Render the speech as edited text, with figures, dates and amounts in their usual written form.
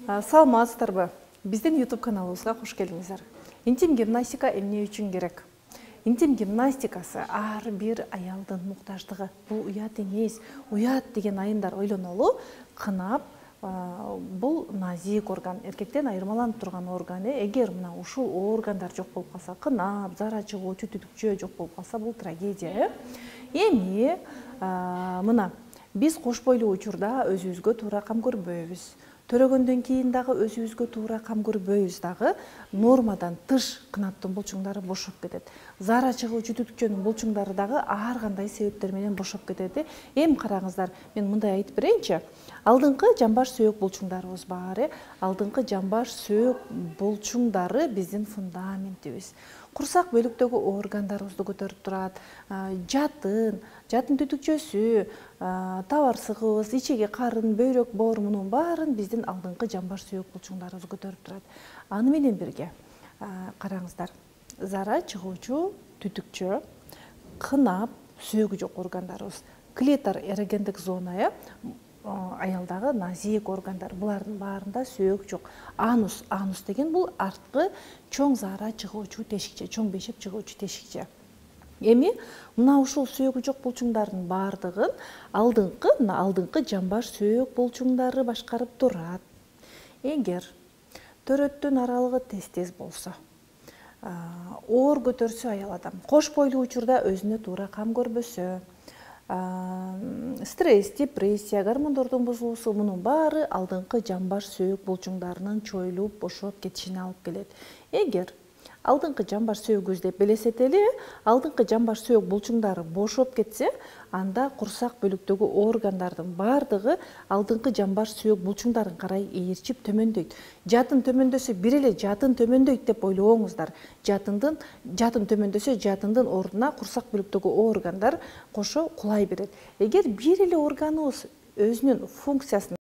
Саламатсыздарбы? Биздин YouTube каналыбызга кош келиңиздер. Интим гимнастика эмне үчүн керек? Интим гимнастикасы ар бир аялдын муктаждыгы. Бул уят эмес. Уят деген айымдар ойлонолу, кынап, бул назик орган, эркектен айырмаланып турган орган. Эгер мына ушул органдар жок болуп калса, кынап, зара чыгуучу түтүкчө жок болуп калса, бул трагедия. Эми мына биз кош бойлуу учурда өзүбүзгө туура кам көрбөйбүз. Төрөгөндөн кийин дагы өзүбүзгө туура кам көрбөйбүз дагы, нормадан тыш кынаптын булчуңдары бошоп кетет. Зара чыгуучу түтүкчөнүн булчуңдары дагы ар кандай себептер менен бошоп кетет. Эми караңыздар, мен мындай айтып берейинчи. Алдыңкы жамбаш сөөк булчуңдарыбыз бар, алдыңкы жамбаш сөөк булчуңдары биздин фундаментибиз. Курсак бөлүктөгү органдарыбызды көтөрүп турат. Жатын түтүкчөсү, табарсыгыбыз, ичеги карын, бөйрөк боор мунун баарын биздин алдыңкы жамбаш сөөк булчуңдарыбыз көтөрүп турат. Аны менен бирге караңыздар. Зара чыгуучу түтүкчө, кынап, сөөгү жок органдарыбыз. Клитор эрогендик зона, аялдагы назик органдар, булардын баарында сөөк жок. Анус деген бул арткы чоң зара чыгуучу тешикче, чоң бешеп чыгуучу тешикче. Эми мына ушул сөөгү жок булчуңдардын баардыгын алдыңкы жамбаш сөөк булчуңдары башкарып турат. Эгер төрөттүн аралыгы тез болсо, оор көтөрсө аял адам, кош бойлуу учурда өзүнө туура кам көрбөсө, стресс, депрессия, гормондордун бузулуусу, мунун баары алдыңкы жамбаш сөөк булчуңдарынын чоюлуп, бошоп кетишине алып келет. Эгер алдыңкы жамбаш сөөгүбүз деп белесет алдыңкы жамбаш сөөк булчуңдары бошоп кетсе, анда курсак бөлүктөгү органдардын баардыгы алдыңкы жамбаш сөөк булчуңдарын карай ээрчип төмөндөйт. Жатын төмөндөсө бир эле жатын төмөндөйт деп ойлобоңуздар. Жатын төмөндөсө жатындын ордуна курсак бөлүктөгү органдар кошо кулай берет. Эгер бир эле органыбыз өзүнүн функциясын